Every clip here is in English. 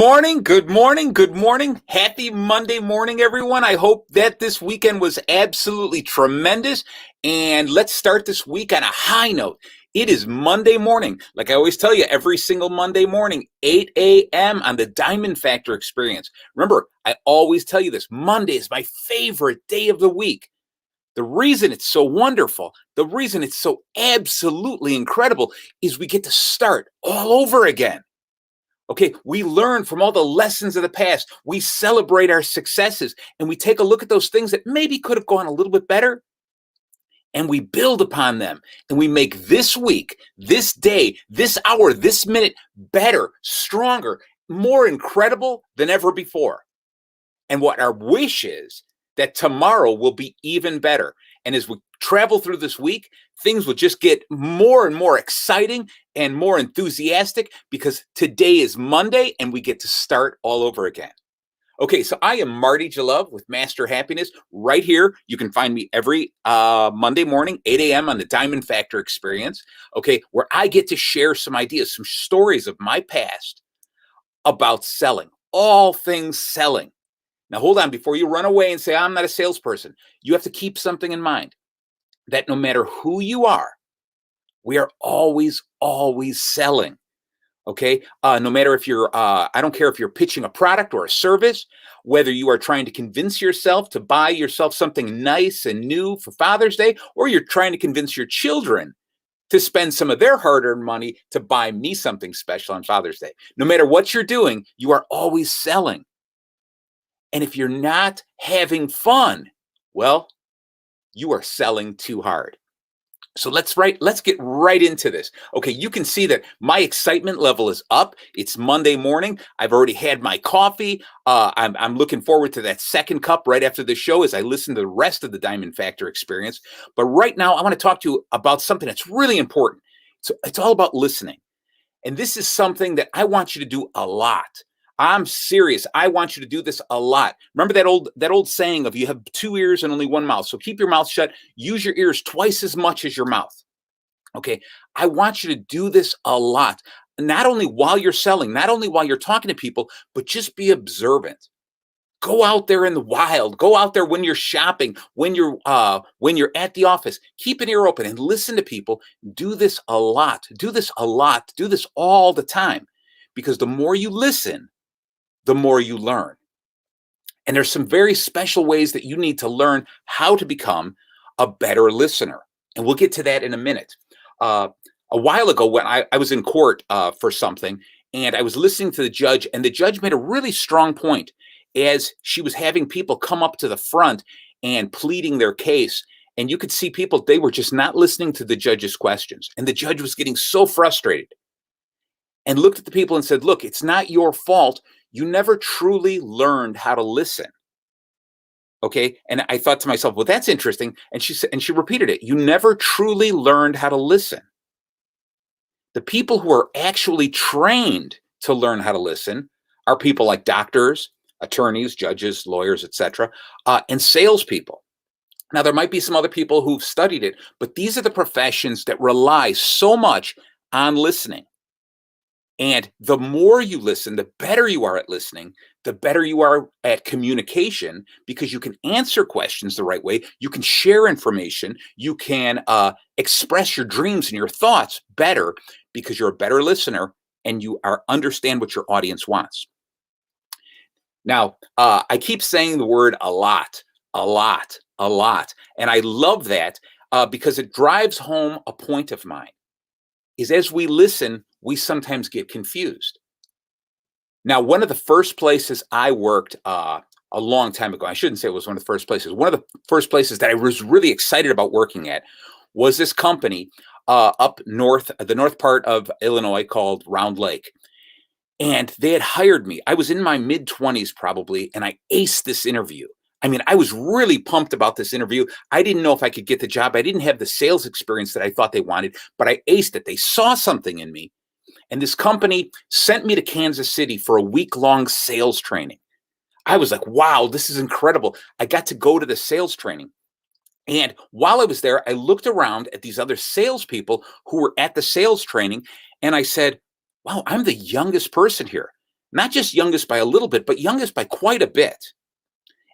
morning, good morning, good morning. Happy Monday morning, everyone. I hope that this weekend was absolutely tremendous. And let's start this week on a high note. It is Monday morning. Like I always tell you, every single Monday morning, 8 a.m. on the Diamond Factor Experience. Remember, I always tell you this, Monday is my favorite day of the week. The reason it's so wonderful, the reason it's so absolutely incredible is we get to start all over again. Okay, we learn from all the lessons of the past. We celebrate our successes and we take a look at those things that maybe could have gone a little bit better and we build upon them and we make this week, this day, this hour, this minute better, stronger, more incredible than ever before. And what our wish is that tomorrow will be even better. And as we travel through this week, things will just get more and more exciting and more enthusiastic because today is Monday and we get to start all over again. Okay, so I am Marty Jalove with Master Happiness right here. You can find me every Monday morning, 8 a.m. on the Diamond Factor Experience, okay, where I get to share some ideas, some stories of my past about selling, all things selling. Now, hold on, before you run away and say, I'm not a salesperson, you have to keep something in mind, that no matter who you are, we are always selling, okay? No matter if you're, I don't care if you're pitching a product or a service, whether you are trying to convince yourself to buy yourself something nice and new for Father's Day, or you're trying to convince your children to spend some of their hard-earned money to buy me something special on Father's Day. No matter what you're doing, you are always selling. And if you're not having fun, well, you are selling too hard. So let's get right into this. Okay, you can see that my excitement level is up. It's Monday morning. I've already had my coffee. I'm looking forward to that second cup right after the show as I listen to the rest of the Diamond Factor Experience. But right now, I want to talk to you about something that's really important. So it's all about listening. And this is something that I want you to do a lot. I'm serious. I want you to do this a lot. Remember that old saying of you have two ears and only one mouth. So keep your mouth shut. Use your ears twice as much as your mouth. Okay. I want you to do this a lot. Not only while you're selling, not only while you're talking to people, but just be observant. Go out there in the wild. Go out there when you're shopping, when you're at the office. Keep an ear open and listen to people. Do this a lot. Do this a lot. Do this all the time. Because the more you listen, the more you learn. And there's some very special ways that you need to learn how to become a better listener. And we'll get to that in a minute. A while ago, when I was in court for something, and I was listening to the judge, and the judge made a really strong point as she was having people come up to the front and pleading their case. And you could see people, they were just not listening to the judge's questions. And the judge was getting so frustrated and looked at the people and said, look, it's not your fault. You never truly learned how to listen. Okay. And I thought to myself, well, that's interesting. And she said, and she repeated it. You never truly learned how to listen. The people who are actually trained to learn how to listen are people like doctors, attorneys, judges, lawyers, etc., and salespeople. Now, there might be some other people who've studied it, but these are the professions that rely so much on listening. And the more you listen, the better you are at listening, the better you are at communication, because you can answer questions the right way. You can share information. You can express your dreams and your thoughts better because you're a better listener and you understand what your audience wants. Now, I keep saying the word a lot. And I love that because it drives home a point of mine. Is as we listen, we sometimes get confused. Now, one of the first places I worked a long time ago, I shouldn't say it was one of the first places. One of the first places that I was really excited about working at was this company up north, the north part of Illinois called Round Lake. And they had hired me. I was in my mid-20s probably, and I aced this interview. I mean, I was really pumped about this interview. I didn't know if I could get the job. I didn't have the sales experience that I thought they wanted, but I aced it. They saw something in me. And this company sent me to Kansas City for a week-long sales training. I was like, wow, this is incredible. I got to go to the sales training. And while I was there, I looked around at these other salespeople who were at the sales training, and I said, wow, I'm the youngest person here. not just youngest by a little bit, but youngest by quite a bit.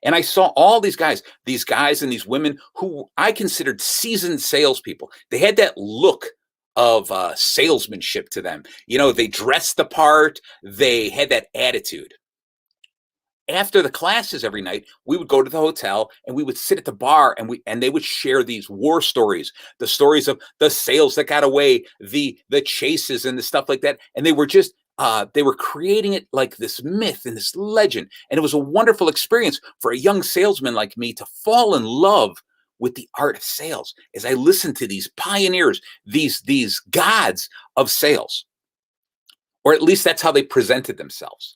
And I saw all these guys and these women who I considered seasoned salespeople. They had that look of salesmanship to them. They dressed the part. They had that attitude. After the classes every night, we would go to the hotel and we would sit at the bar, and they would share these war stories, the stories of the sales that got away, the chases and the stuff like that. And they were creating it like this myth and this legend. And it was a wonderful experience for a young salesman like me to fall in love with the art of sales as I listened to these pioneers, these gods of sales, or at least that's how they presented themselves.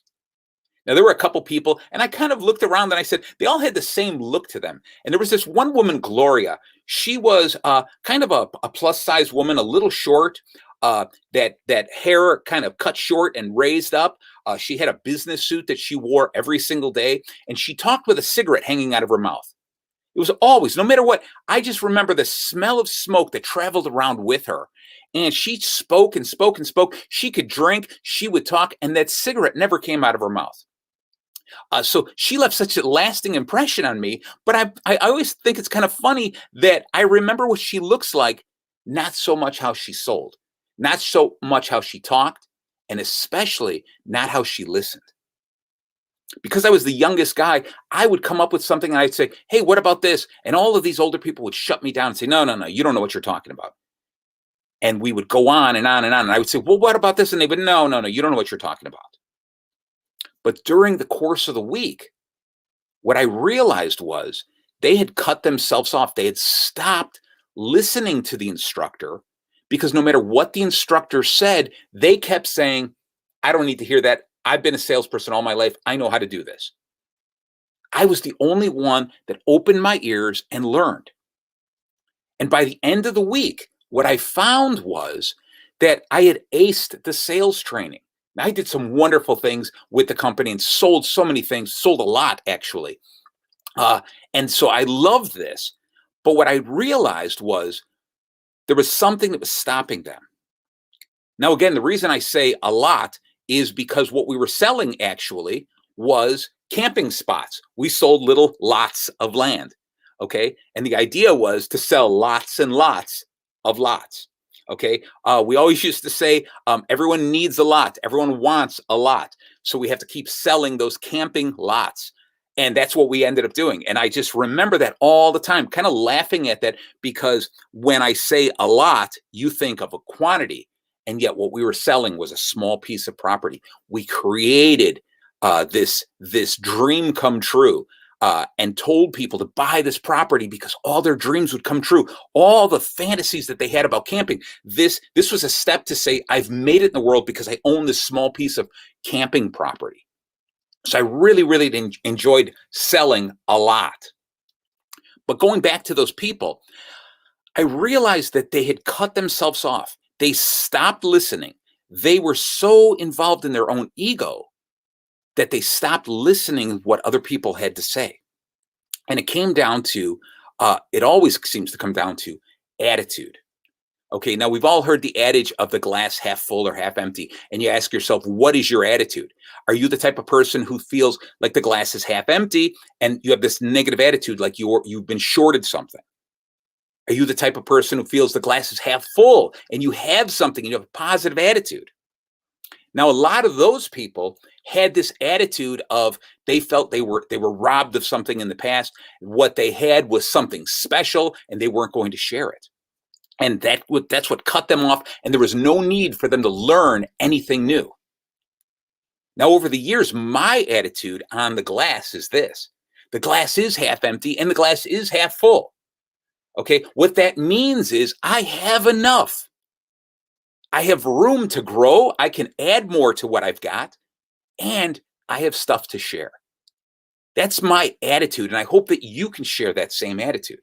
Now, there were a couple people, and I kind of looked around and I said, they all had the same look to them. And there was this one woman, Gloria. She was kind of a plus-size woman, a little short, that hair kind of cut short and raised up. She had a business suit that she wore every single day, and she talked with a cigarette hanging out of her mouth. It was always, no matter what, I just remember the smell of smoke that traveled around with her. And she spoke and spoke and spoke. She could drink, she would talk, and that cigarette never came out of her mouth. So she left such a lasting impression on me, but I always think it's kind of funny that I remember what she looks like, not so much how she sold, not so much how she talked, and especially not how she listened. Because I was the youngest guy, I would come up with something and I'd say, hey, what about this? And all of these older people would shut me down and say, no, you don't know what you're talking about. And we would go on and on and on. And I would say, well, what about this? And they would, no, you don't know what you're talking about. But during the course of the week, what I realized was they had cut themselves off. They had stopped listening to the instructor because no matter what the instructor said, they kept saying, I don't need to hear that. I've been a salesperson all my life. I know how to do this. I was the only one that opened my ears and learned. And by the end of the week, what I found was that I had aced the sales training. I did some wonderful things with the company and sold so many things, sold a lot actually. And so I loved this. But what I realized was there was something that was stopping them. Now, again, the reason I say a lot is because what we were selling actually was camping spots. We sold little lots of land. Okay. And the idea was to sell lots and lots of lots. Okay. We always used to say, everyone needs a lot. Everyone wants a lot. So we have to keep selling those camping lots. And that's what we ended up doing. And I just remember that all the time, kind of laughing at that, because when I say a lot, you think of a quantity. And yet what we were selling was a small piece of property. We created this dream come true. And told people to buy this property because all their dreams would come true. All the fantasies that they had about camping. This was a step to say, I've made it in the world because I own this small piece of camping property. So I really, really enjoyed selling a lot. But going back to those people, I realized that they had cut themselves off. They stopped listening. They were so involved in their own ego that they stopped listening to what other people had to say. And it came down to, it always seems to come down to attitude. Okay, now we've all heard the adage of the glass half full or half empty. And you ask yourself, what is your attitude? Are you the type of person who feels like the glass is half empty and you have this negative attitude like you've been shorted something? Are you the type of person who feels the glass is half full and you have something and you have a positive attitude? Now, a lot of those people had this attitude of they felt they were robbed of something in the past. What they had was something special and they weren't going to share it. And that's what cut them off. And there was no need for them to learn anything new. Now, over the years, my attitude on the glass is this. The glass is half empty and the glass is half full. Okay, what that means is I have enough. I have room to grow. I can add more to what I've got, and I have stuff to share. That's my attitude, and I hope that you can share that same attitude.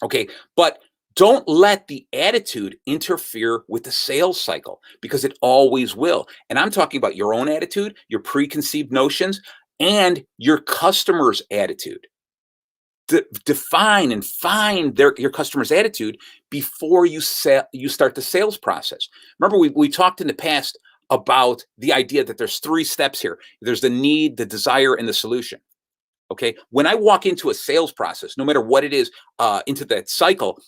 Okay, but don't let the attitude interfere with the sales cycle because it always will. And I'm talking about your own attitude, your preconceived notions, and your customer's attitude. Define and find your customer's attitude before you start the sales process. Remember, we talked in the past about the idea that there's 3 steps here. There's the need, the desire, and the solution. Okay. When I walk into a sales process, no matter what it is, into that cycle,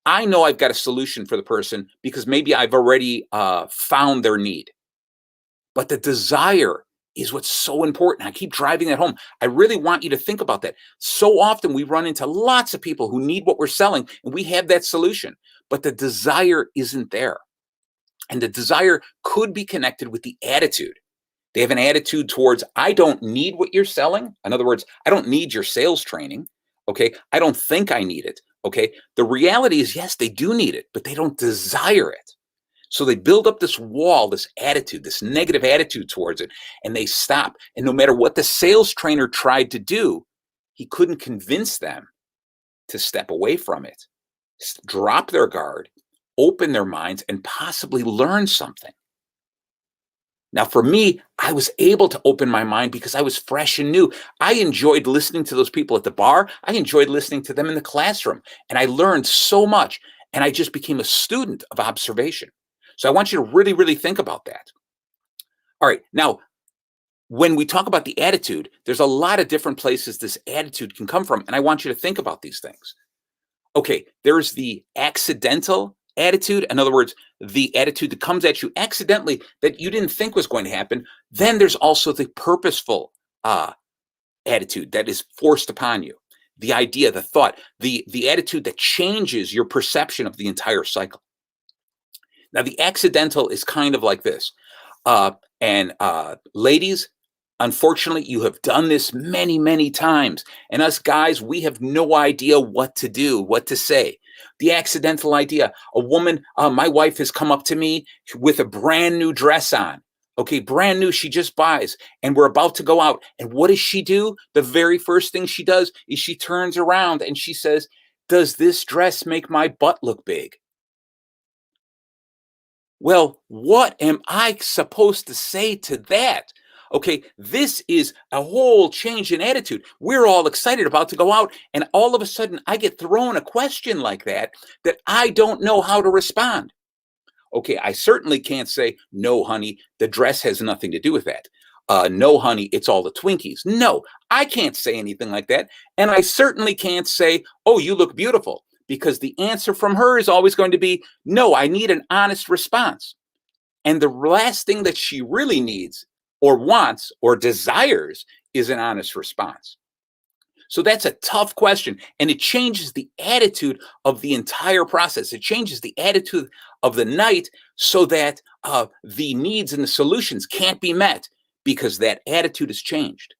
I know I've got a solution for the person because maybe I've already found their need. But the desire is what's so important. I keep driving that home. I really want you to think about that. So often we run into lots of people who need what we're selling and we have that solution, but the desire isn't there. And the desire could be connected with the attitude. They have an attitude towards, I don't need what you're selling. In other words, I don't need your sales training. Okay. I don't think I need it. Okay. The reality is, yes, they do need it, but they don't desire it. So they build up this wall, this attitude, this negative attitude towards it, and they stop. And no matter what the sales trainer tried to do, he couldn't convince them to step away from it, drop their guard, open their minds, and possibly learn something. Now, for me, I was able to open my mind because I was fresh and new. I enjoyed listening to those people at the bar. I enjoyed listening to them in the classroom, and I learned so much, and I just became a student of observation. So I want you to really, really think about that. All right. Now, when we talk about the attitude, there's a lot of different places this attitude can come from. And I want you to think about these things. Okay. There's the accidental attitude. In other words, the attitude that comes at you accidentally that you didn't think was going to happen. Then there's also the purposeful attitude that is forced upon you. The idea, the thought, the attitude that changes your perception of the entire cycle. Now, the accidental is kind of like this. And ladies, unfortunately, you have done this many, many times. And us guys, we have no idea what to do, what to say. The accidental idea, a woman, my wife has come up to me with a brand new dress on. Okay, brand new, she just buys. And we're about to go out. And what does she do? The very first thing she does is she turns around and she says, does this dress make my butt look big? Well, what am I supposed to say to that? Okay, this is a whole change in attitude. We're all excited about to go out, and all of a sudden I get thrown a question like that I don't know how to respond. Okay, I certainly can't say, no, honey, the dress has nothing to do with that. No, honey, it's all the Twinkies. No, I can't say anything like that. And I certainly can't say, oh, you look beautiful, because the answer from her is always going to be, no, I need an honest response. And the last thing that she really needs or wants or desires is an honest response. So that's a tough question, and it changes the attitude of the entire process. It changes the attitude of the night so that the needs and the solutions can't be met because that attitude has changed.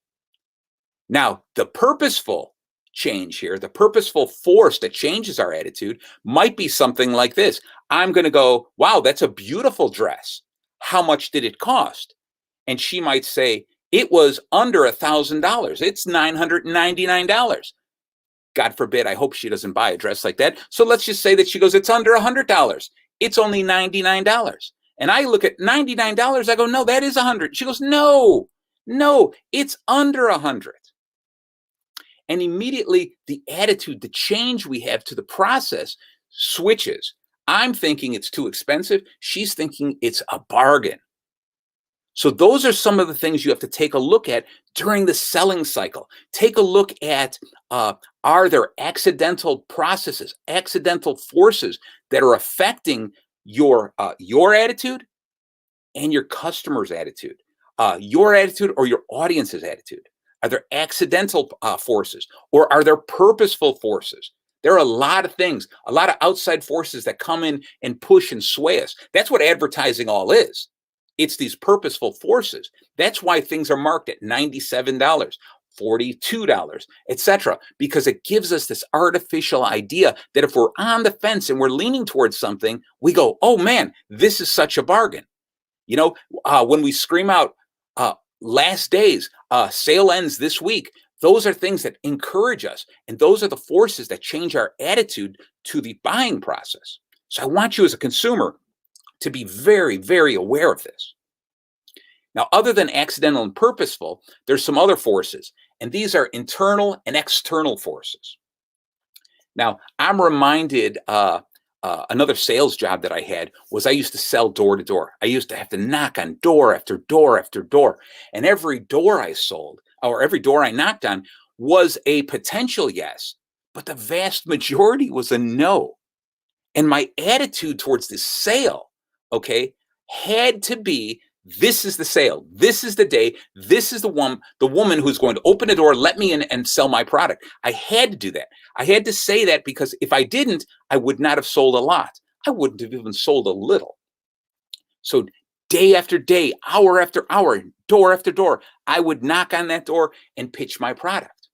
Now, the purposeful change here, the purposeful force that changes our attitude might be something like this. I'm going to go, wow, that's a beautiful dress. How much did it cost? And she might say, it was under $1,000. It's $999. God forbid, I hope she doesn't buy a dress like that. So let's just say that she goes, it's under $100. It's only $99. And I look at $99. I go, no, that is $100. She goes, no, it's under $100. And immediately the attitude, the change we have to the process switches. I'm thinking it's too expensive. She's thinking it's a bargain. So those are some of the things you have to take a look at during the selling cycle. Take a look at, are there accidental processes, accidental forces that are affecting your attitude and your customer's attitude, your attitude or your audience's attitude? Are there accidental forces or are there purposeful forces? There are a lot of things, a lot of outside forces that come in and push and sway us. That's what advertising all is. It's these purposeful forces. That's why things are marked at $97, $42, etc., because it gives us this artificial idea that if we're on the fence and we're leaning towards something, we go, oh man, this is such a bargain. You know, when we scream out, last days, sale ends this week, those are things that encourage us. And those are the forces that change our attitude to the buying process. So I want you as a consumer to be very, very aware of this. Now, other than accidental and purposeful, there's some other forces, and these are internal and external forces. Now, I'm reminded another sales job that I had was I used to sell door to door. I used to have to knock on door after door after door. And every door I sold or every door I knocked on was a potential yes, but the vast majority was a no. And my attitude towards this sale, okay, had to be this is the sale. This is the day. This is the woman who's going to open the door, let me in and sell my product. I had to do that. I had to say that because if I didn't, I would not have sold a lot. I wouldn't have even sold a little. So day after day, hour after hour, door after door, I would knock on that door and pitch my product.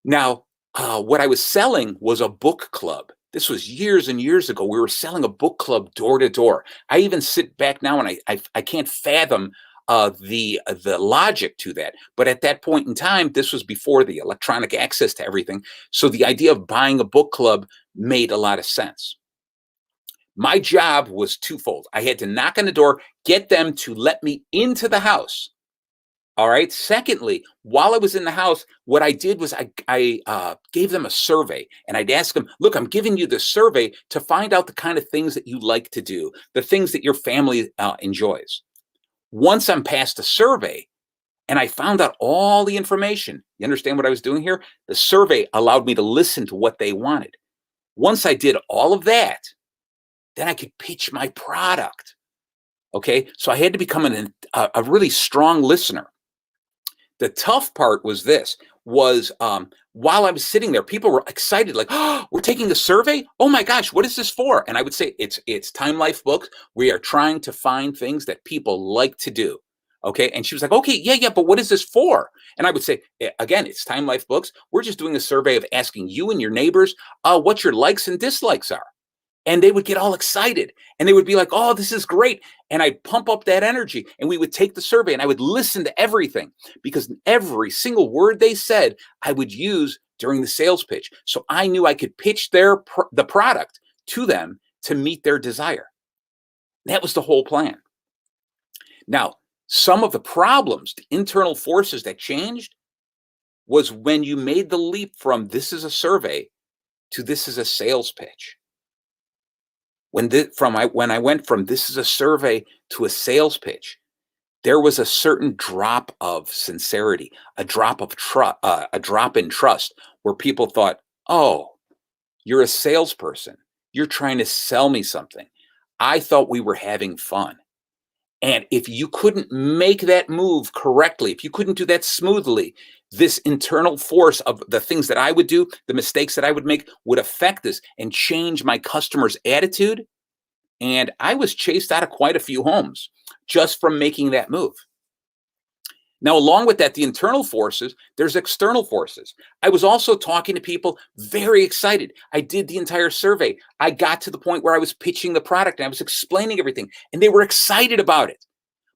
Now, what I was selling was a book club. This was years and years ago. We were selling a book club door to door. I even sit back now and I can't fathom the logic to that. But at that point in time, this was before the electronic access to everything. So the idea of buying a book club made a lot of sense. My job was twofold. I had to knock on the door, get them to let me into the house. All right. Secondly, while I was in the house, what I did was I gave them a survey and I'd ask them, look, I'm giving you the survey to find out the kind of things that you like to do, the things that your family enjoys. Once I'm past the survey and I found out all the information, you understand what I was doing here? The survey allowed me to listen to what they wanted. Once I did all of that, then I could pitch my product. Okay. So I had to become a really strong listener. The tough part was while I was sitting there, people were excited, like, oh, we're taking a survey. Oh my gosh, what is this for? And I would say, it's Time Life Books. We are trying to find things that people like to do. Okay. And she was like, okay, yeah, but what is this for? And I would say, again, it's Time Life Books. We're just doing a survey of asking you and your neighbors what your likes and dislikes are. And they would get all excited and they would be like, oh, this is great. And I'd pump up that energy and we would take the survey and I would listen to everything because every single word they said, I would use during the sales pitch. So I knew I could pitch the product to them to meet their desire. That was the whole plan. Now, some of the problems, the internal forces that changed was when you made the leap from this is a survey to this is a sales pitch. When I went from this is a survey to a sales pitch, there was a certain drop of sincerity, a drop in trust, where people thought, "Oh, you're a salesperson. You're trying to sell me something. I thought we were having fun." And if you couldn't make that move correctly, if you couldn't do that smoothly, this internal force of the things that I would do, the mistakes that I would make would affect this and change my customer's attitude. And I was chased out of quite a few homes just from making that move. Now, along with that, the internal forces, there's external forces. I was also talking to people very excited. I did the entire survey. I got to the point where I was pitching the product and I was explaining everything and they were excited about it.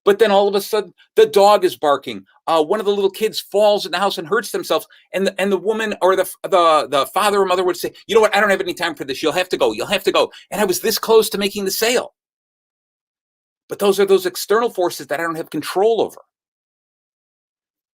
But then all of a sudden, the dog is barking. One of the little kids falls in the house and hurts themselves. And the woman or the father or mother would say, you know what? I don't have any time for this. You'll have to go. You'll have to go. And I was this close to making the sale. But those are those external forces that I don't have control over.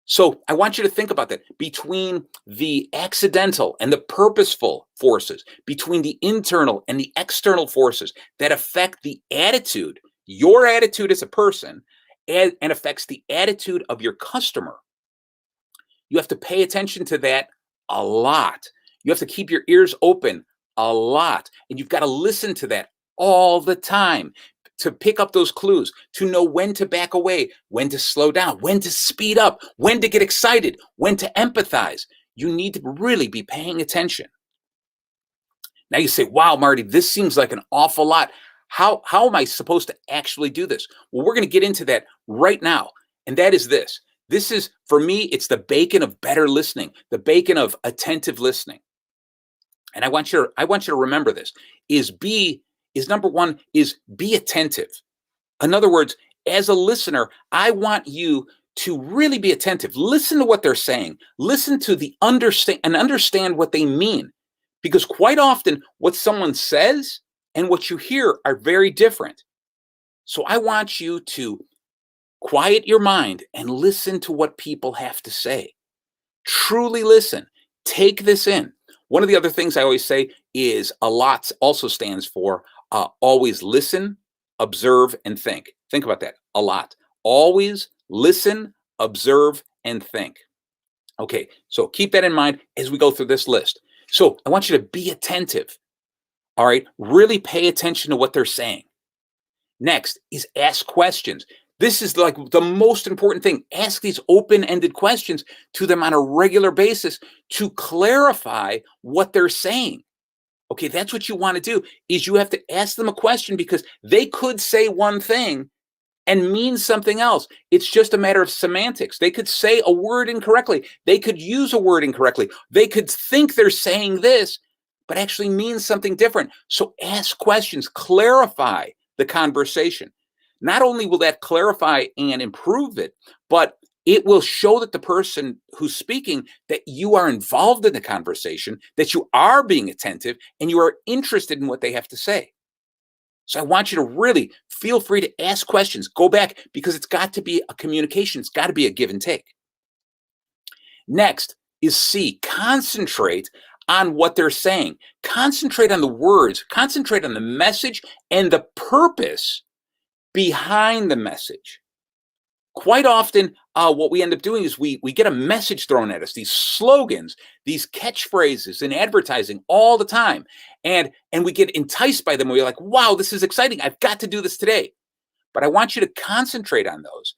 So I want you to think about that between the accidental and the purposeful forces, between the internal and the external forces that affect the attitude, your attitude as a person, and affects the attitude of your customer. You have to pay attention to that a lot. You have to keep your ears open a lot. And you've got to listen to that all the time to pick up those clues, to know when to back away, when to slow down, when to speed up, when to get excited, when to empathize. You need to really be paying attention. Now you say, wow, Marty, this seems like an awful lot. How am I supposed to actually do this? Well, we're going to get into that right now. And that is this. This is, for me, it's the bacon of better listening, the bacon of attentive listening. And I want you to remember this, number one, is be attentive. In other words, as a listener, I want you to really be attentive. Listen to what they're saying. Listen to understand what they mean. Because quite often what someone says and what you hear are very different. So I want you to quiet your mind and listen to what people have to say. Truly listen. Take this in. One of the other things I always say is a lot also stands for always listen, observe, and think. Think about that. A lot. Always listen, observe, and think. Okay, so keep that in mind as we go through this list. So I want you to be attentive. All right, really pay attention to what they're saying. Next is ask questions. This is like the most important thing. Ask these open-ended questions to them on a regular basis to clarify what they're saying. Okay, that's what you want to do is you have to ask them a question because they could say one thing and mean something else. It's just a matter of semantics. They could say a word incorrectly. They could use a word incorrectly. They could think they're saying this, but actually mean something different. So ask questions, clarify the conversation. Not only will that clarify and improve it, but it will show that the person who's speaking that you are involved in the conversation, that you are being attentive, and you are interested in what they have to say. So I want you to really feel free to ask questions. Go back because it's got to be a communication. It's got to be a give and take. Next is C, concentrate on what they're saying. Concentrate on the words, concentrate on the message and the purpose behind the message. Quite often, what we end up doing is we get a message thrown at us, these slogans, these catchphrases in advertising all the time. And we get enticed by them. We're like, wow, this is exciting. I've got to do this today. But I want you to concentrate on those.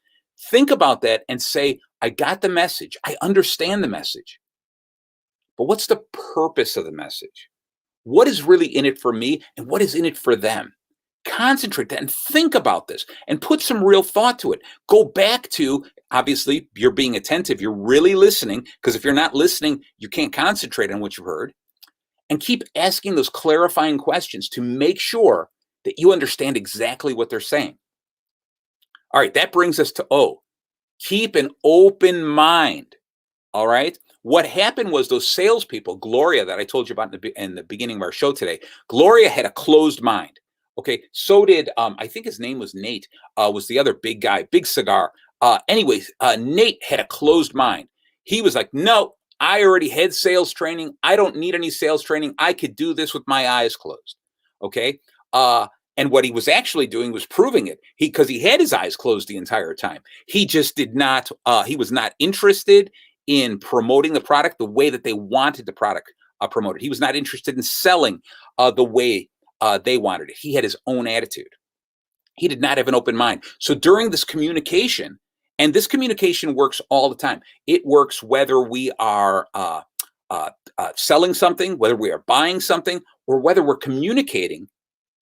Think about that and say, I got the message. I understand the message. But what's the purpose of the message? What is really in it for me and what is in it for them? Concentrate that and think about this and put some real thought to it. Go back to, obviously, you're being attentive. You're really listening because if you're not listening, you can't concentrate on what you heard. And keep asking those clarifying questions to make sure that you understand exactly what they're saying. All right, that brings us to O. Keep an open mind. All right. What happened was those salespeople, Gloria, that I told you about in the beginning of our show today, Gloria had a closed mind. Okay, so did I think his name was Nate, was the other big guy, big cigar. Anyways, Nate had a closed mind. He was like, no, I already had sales training. I don't need any sales training. I could do this with my eyes closed. Okay. And what he was actually doing was proving it. Because he had his eyes closed the entire time. He just did not, he was not interested in promoting the product the way that they wanted the product promoted. He was not interested in selling the way they wanted it. He had his own attitude. He did not have an open mind. So during this communication, and this communication works all the time. It works whether we are selling something, whether we are buying something, or whether we're communicating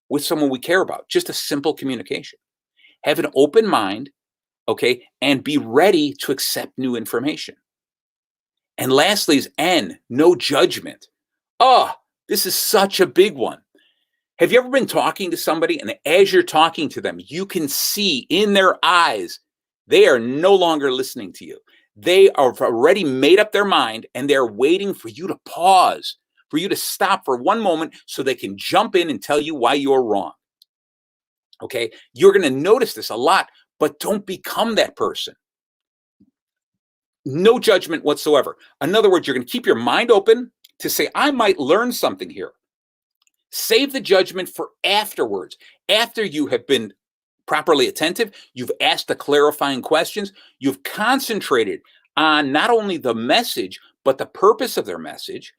with someone we care about. Just a simple communication. Have an open mind, okay, and be ready to accept new information. And lastly is N, no judgment. Oh, this is such a big one. Have you ever been talking to somebody and as you're talking to them, you can see in their eyes, they are no longer listening to you. They have already made up their mind and they're waiting for you to pause, for you to stop for one moment so they can jump in and tell you why you're wrong. Okay, you're going to notice this a lot, but don't become that person. No judgment whatsoever. In other words, you're going to keep your mind open to say, I might learn something here. Save the judgment for afterwards. After you have been properly attentive, you've asked the clarifying questions, you've concentrated on not only the message, but the purpose of their message.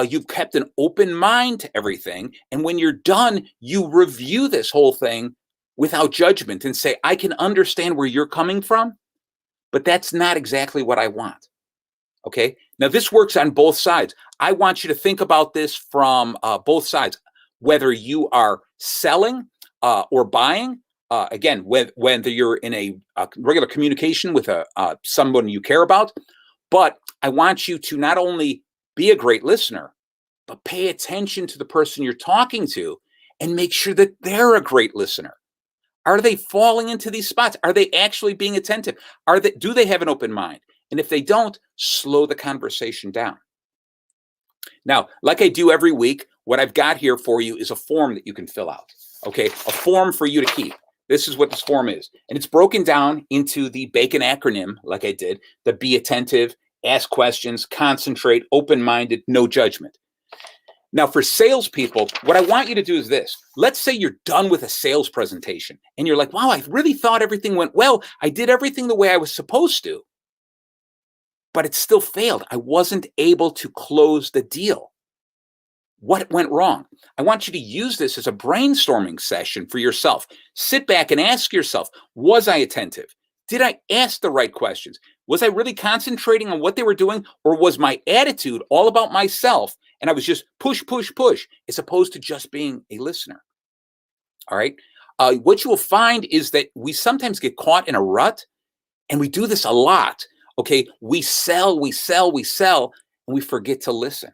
You've kept an open mind to everything. And when you're done, you review this whole thing without judgment and say, I can understand where you're coming from, but that's not exactly what I want. Okay. Now this works on both sides. I want you to think about this from both sides, whether you are selling or buying. Again, whether you're in a regular communication with someone you care about, but I want you to not only be a great listener, but pay attention to the person you're talking to and make sure that they're a great listener. Are they falling into these spots? Are they actually being attentive? Do they have an open mind? And if they don't, slow the conversation down. Now, like I do every week, what I've got here for you is a form that you can fill out. Okay, a form for you to keep. This is what this form is. And it's broken down into the BACON acronym, like I did, the be attentive, ask questions, concentrate, open-minded, no judgment. Now, for salespeople, what I want you to do is this. Let's say you're done with a sales presentation and you're like, wow, I really thought everything went well. I did everything the way I was supposed to, but it still failed. I wasn't able to close the deal. What went wrong? I want you to use this as a brainstorming session for yourself. Sit back and ask yourself, was I attentive? Did I ask the right questions? Was I really concentrating on what they were doing, or was my attitude all about myself and I was just push, push, push, as opposed to just being a listener? All right. What you will find is that we sometimes get caught in a rut, and we do this a lot. Okay. We sell, and we forget to listen.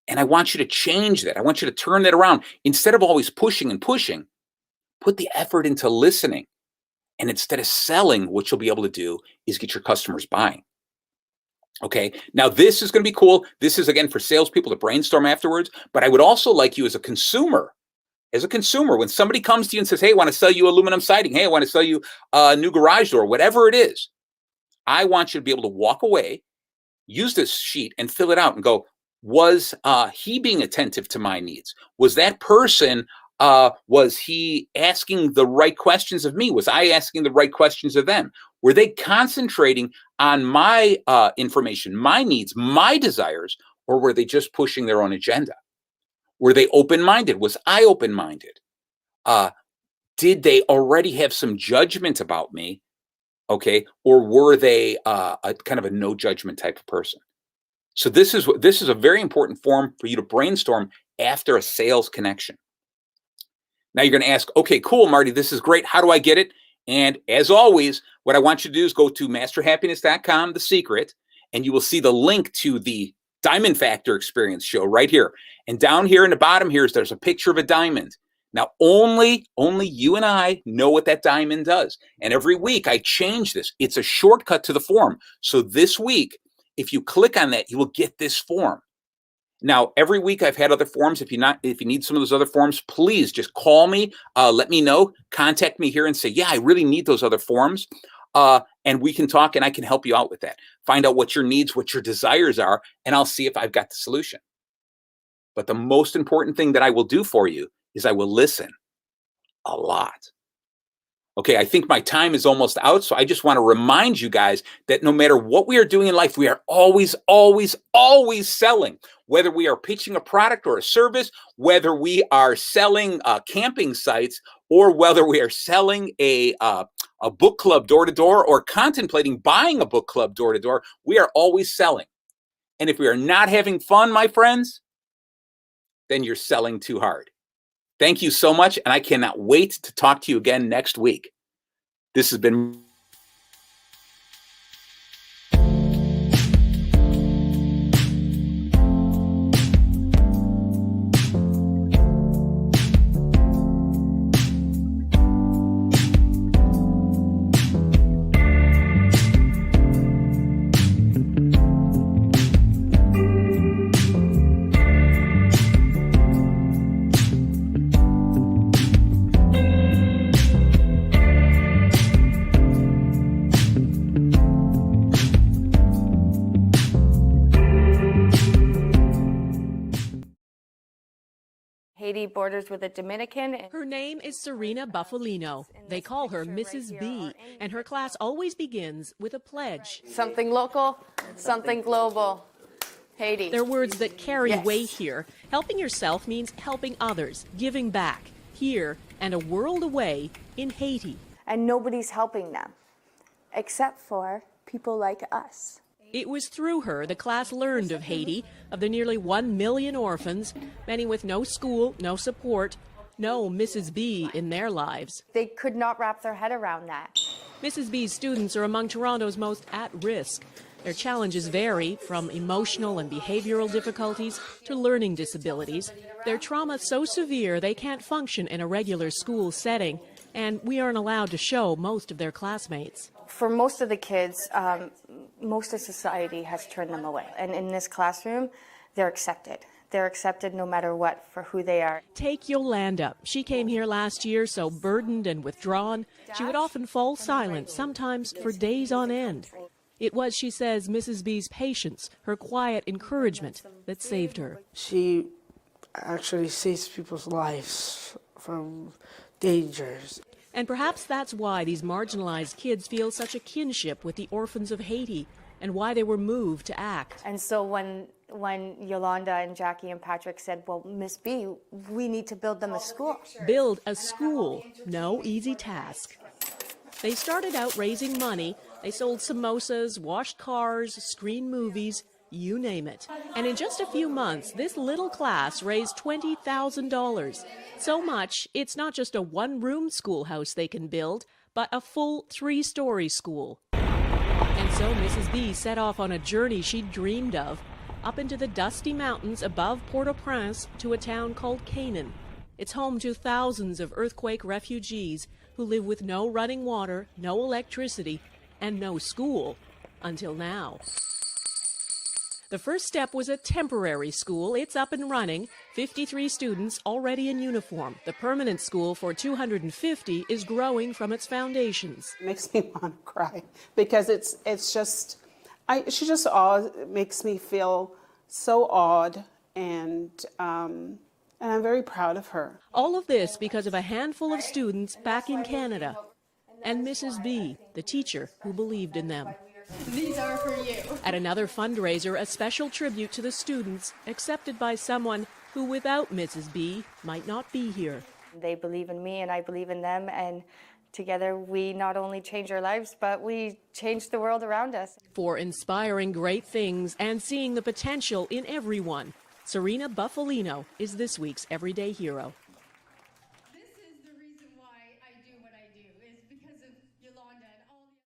And I want you to change that. I want you to turn that around. Instead of always pushing and pushing, put the effort into listening. And instead of selling, what you'll be able to do is get your customers buying. Okay. Now, this is going to be cool. This is, again, for salespeople to brainstorm afterwards. But I would also like you as a consumer, when somebody comes to you and says, hey, I want to sell you aluminum siding. Hey, I want to sell you a new garage door, whatever it is. I want you to be able to walk away, use this sheet and fill it out and go, was he being attentive to my needs? Was that person, was he asking the right questions of me? Was I asking the right questions of them? Were they concentrating on my information, my needs, my desires, or were they just pushing their own agenda? Were they open-minded? Was I open-minded? Did they already have some judgment about me? Okay, or were they a kind of a no judgment type of person? So this is a very important form for you to brainstorm after a sales connection. Now you're going to ask, okay, cool, Marty, this is great. How do I get it? And as always, what I want you to do is go to masterhappiness.com, The Secret, and you will see the link to the Diamond Factor Experience show right here. And down here in the bottom here, there's a picture of a diamond. Now, only you and I know what that diamond does. And every week I change this. It's a shortcut to the form. So this week, if you click on that, you will get this form. Now, every week I've had other forms. If you need some of those other forms, please just call me, let me know, contact me here and say, yeah, I really need those other forms. And we can talk and I can help you out with that. Find out what your needs, what your desires are, and I'll see if I've got the solution. But the most important thing that I will do for you is I will listen a lot. Okay, I think my time is almost out, so I just want to remind you guys that no matter what we are doing in life, we are always, always, always selling. Whether we are pitching a product or a service, whether we are selling camping sites, or whether we are selling a book club door-to-door or contemplating buying a book club door-to-door, we are always selling. And if we are not having fun, my friends, then you're selling too hard. Thank you so much, and I cannot wait to talk to you again next week. This has been Haiti borders with the Dominican. Her name is Serena Buffalino. They call her Mrs. B, and her class always begins with a pledge. Something local, something global. Haiti. They're words that carry weight here. Helping yourself means helping others, giving back, here and a world away in Haiti. And nobody's helping them, except for people like us. It was through her the class learned of Haiti, of the nearly 1 million orphans, many with no school, no support, no Mrs. B in their lives. They could not wrap their head around that. Mrs. B's students are among Toronto's most at risk. Their challenges vary from emotional and behavioral difficulties to learning disabilities. Their trauma so severe they can't function in a regular school setting, and we aren't allowed to show most of their classmates. For most of the kids, most of society has turned them away. And in this classroom, they're accepted. They're accepted no matter what for who they are. Take Yolanda. She came here last year so burdened and withdrawn, she would often fall silent, sometimes for days on end. It was, she says, Mrs. B's patience, her quiet encouragement that saved her. She actually saves people's lives from dangers. And perhaps that's why these marginalized kids feel such a kinship with the orphans of Haiti and why they were moved to act. And so when Yolanda and Jackie and Patrick said, well, Miss B, we need to build them a school. Build a school, no easy task. They started out raising money. They sold samosas, washed cars, screened movies, you name it. And in just a few months, this little class raised $20,000. So much, it's not just a one-room schoolhouse they can build, but a full 3-story school. And so Mrs. B set off on a journey she'd dreamed of, up into the dusty mountains above Port-au-Prince to a town called Canaan. It's home to thousands of earthquake refugees who live with no running water, no electricity, and no school, until now. The first step was a temporary school. It's up and running. 53 students already in uniform. The permanent school for 250 is growing from its foundations. It makes me want to cry because she just makes me feel so awed, and I'm very proud of her. All of this because of a handful of students back in Canada and Mrs. B, the teacher who believed in them. These are for you. At another fundraiser, a special tribute to the students, accepted by someone who, without Mrs. B, might not be here. They believe in me and I believe in them, and together we not only change our lives, but we change the world around us. For inspiring great things and seeing the potential in everyone, Serena Buffalino is this week's Everyday Hero. This is the reason why I do what I do, is because of Yolanda and all the...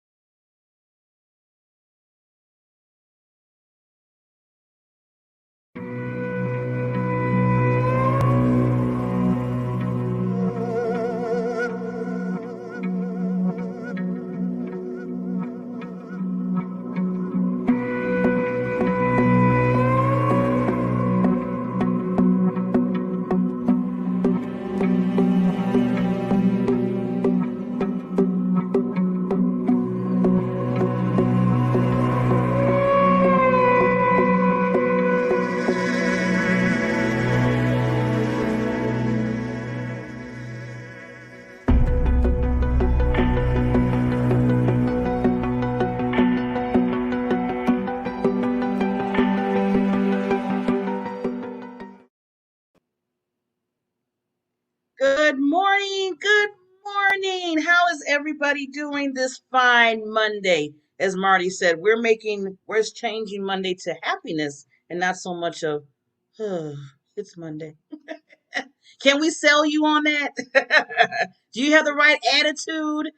Good morning. Good morning. How is everybody doing this fine Monday? As Marty said, we're changing Monday to happiness and not so much of, it's Monday. Can we sell you on that? Do you have the right attitude?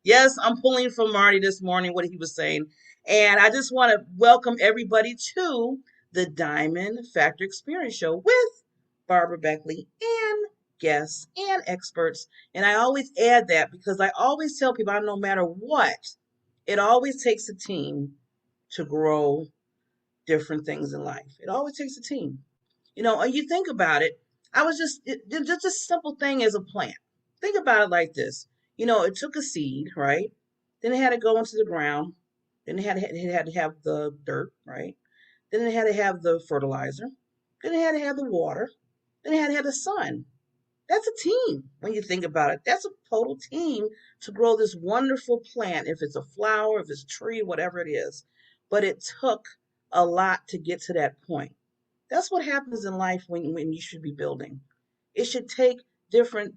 Yes, I'm pulling from Marty this morning, what he was saying. And I just want to welcome everybody to the Diamond Factor Experience Show with Barbara Beckley and guests and experts. And I always add that because I always tell people, no matter what, it always takes a team to grow different things in life. It always takes a team. And you think about it, just a simple thing as a plant. Think about it like this. It took a seed, right? Then it had to go into the ground. Then it had to have the dirt, right? Then it had to have the fertilizer. Then it had to have the water. Then it had to have the sun. That's a team when you think about it. That's a total team to grow this wonderful plant, if it's a flower, if it's a tree, whatever it is. But it took a lot to get to that point. That's what happens in life when you should be building. It should take different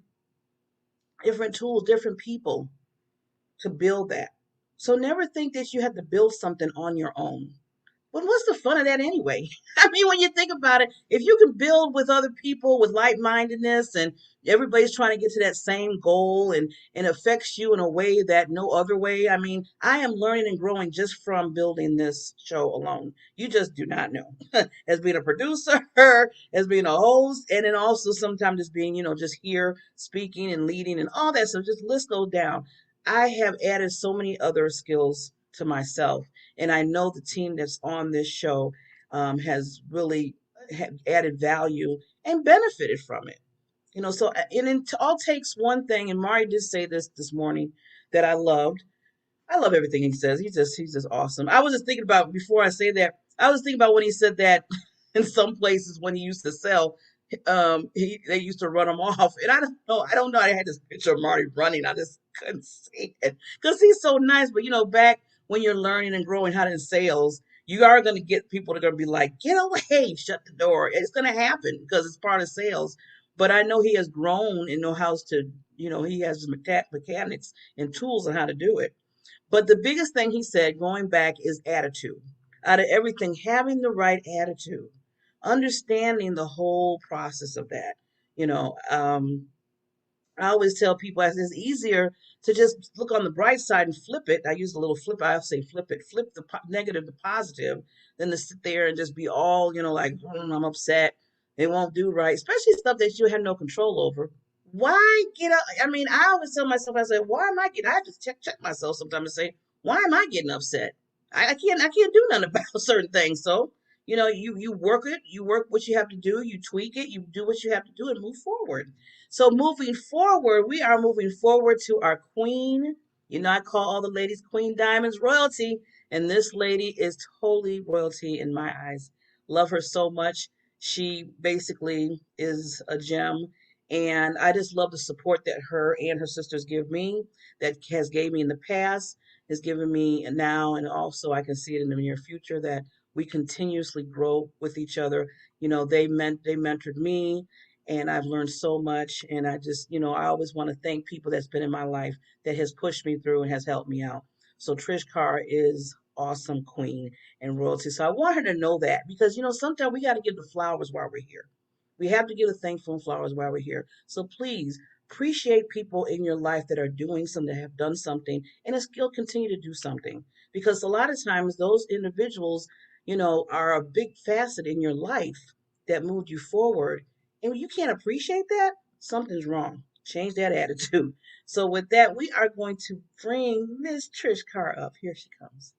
tools, different people to build that. So never think that you have to build something on your own. But what's the fun of that anyway? I mean, when you think about it, if you can build with other people with like-mindedness and everybody's trying to get to that same goal and affects you in a way that no other way. I mean, I am learning and growing just from building this show alone. You just do not know. As being a producer, as being a host, and then also sometimes just being, just here speaking and leading and all that. So just list those down. I have added so many other skills to myself. And I know the team that's on this show has really added value and benefited from it. So and it all takes one thing. And Mari did say this morning that I loved. I love everything he says. He's just awesome. I was just thinking about, before I say that, I was thinking about when he said that in some places when he used to sell they used to run him off, and I don't know. I had this picture of Marty running. I just couldn't see it because he's so nice. But back when you're learning and growing how to in sales, you are going to get people that are going to be like, "Get away, shut the door." It's going to happen because it's part of sales. But I know he has grown and know how to, he has his mechanics and tools on how to do it. But the biggest thing he said going back is attitude. Out of everything, having the right attitude, understanding the whole process of that. You know, I always tell people as it's easier to just look on the bright side and flip it. I use a little flip. I say flip it, flip the negative to positive, than to sit there and just be all, like, I'm upset. It won't do right, especially stuff that you have no control over. Why get up? I mean, I always tell myself, I say, why am I getting? I have to check myself sometimes and say, why am I getting upset? I can't do nothing about certain things. So, you work it, you work what you have to do, you tweak it, you do what you have to do, and move forward. So moving forward, we are moving forward to our queen. I call all the ladies Queen Diamonds royalty, and this lady is totally royalty in my eyes. Love her so much. She basically is a gem, and I just love the support that her and her sisters give me, that has gave me in the past, is giving me now, and also I can see it in the near future that we continuously grow with each other. They mentored me, and I've learned so much. And I just, I always want to thank people that's been in my life that has pushed me through and has helped me out. So Trish Carr is awesome queen and royalty. So I want her to know that because sometimes we got to give the flowers while we're here. We have to give the thankful flowers while we're here. So please appreciate people in your life that are doing something, that have done something, and still continue to do something. Because a lot of times those individuals, are a big facet in your life that moved you forward, and you can't appreciate that, something's wrong. Change that attitude. So with that, we are going to bring Miss Trish Carr up. Here she comes.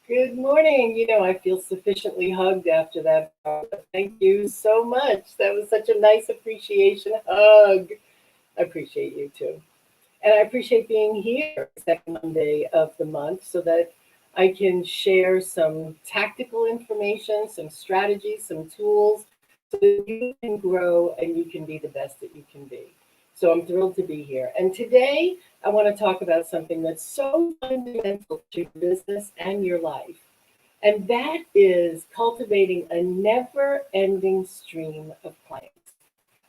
Good morning. I feel sufficiently hugged after that. Thank you so much. That was such a nice appreciation hug. I appreciate you too. And I appreciate being here second Monday of the month so that I can share some tactical information, some strategies, some tools so that you can grow and you can be the best that you can be. So I'm thrilled to be here. And today I want to talk about something that's so fundamental to your business and your life. And that is cultivating a never ending stream of clients.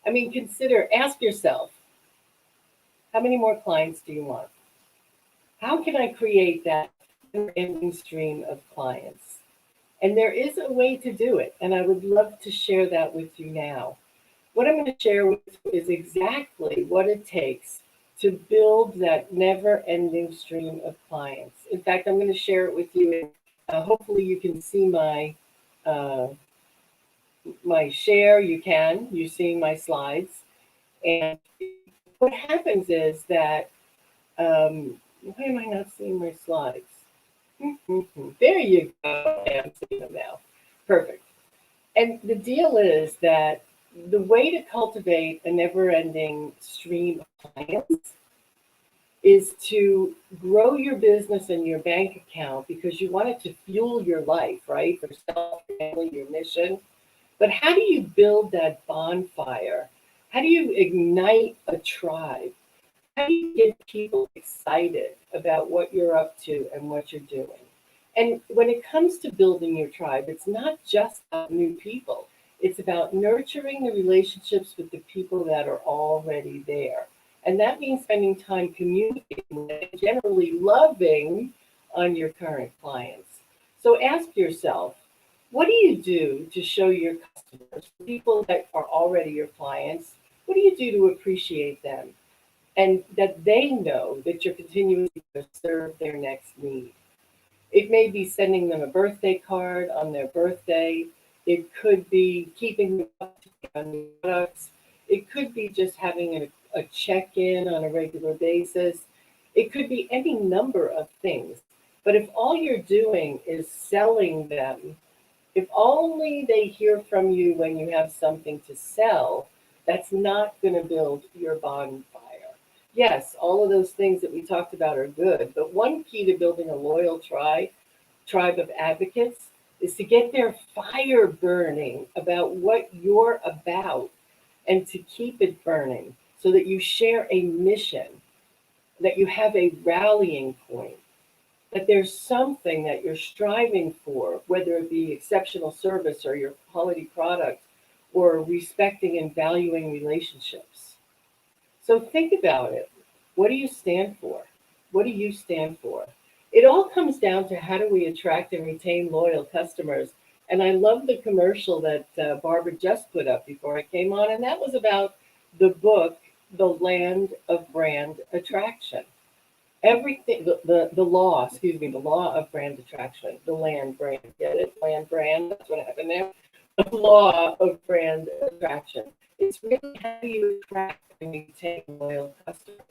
I mean, ask yourself, how many more clients do you want? How can I create that never ending stream of clients? And there is a way to do it. And I would love to share that with you now. What I'm going to share with you is exactly what it takes to build that never ending stream of clients. In fact, I'm going to share it with you. Hopefully you can see uh, my share. You're seeing my slides. And what happens is that, why am I not seeing my slides? There you go. I'm seeing them now. Perfect. And the deal is that the way to cultivate a never-ending stream of clients is to grow your business and your bank account because you want it to fuel your life, right? For self, family, your mission. But how do you build that bonfire? How do you ignite a tribe? How do you get people excited about what you're up to and what you're doing? And when it comes to building your tribe, it's not just about new people. It's about nurturing the relationships with the people that are already there. And that means spending time communicating and generally loving on your current clients. So ask yourself, what do you do to show your customers, people that are already your clients, what do you do to appreciate them? And that they know that you're continuing to serve their next need. It may be sending them a birthday card on their birthday. It could be keeping them up to date on new products. It could be just having a check-in on a regular basis. It could be any number of things. But if all you're doing is selling them, if only they hear from you when you have something to sell, that's not going to build your bonfire. Yes, all of those things that we talked about are good, but one key to building a loyal tribe of advocates is to get their fire burning about what you're about and to keep it burning so that you share a mission, that you have a rallying point, that there's something that you're striving for, whether it be exceptional service or your quality product or respecting and valuing relationships. So think about it. What do you stand for? What do you stand for? It all comes down to how do we attract and retain loyal customers. And I love the commercial that Barbara just put up before I came on, and that was about the book, The Land of Brand Attraction. Everything, the law, excuse me, the law of brand attraction, the land brand, get it? Land brand, that's what happened there. The law of brand attraction. It's really how do you attract and maintain loyal customers.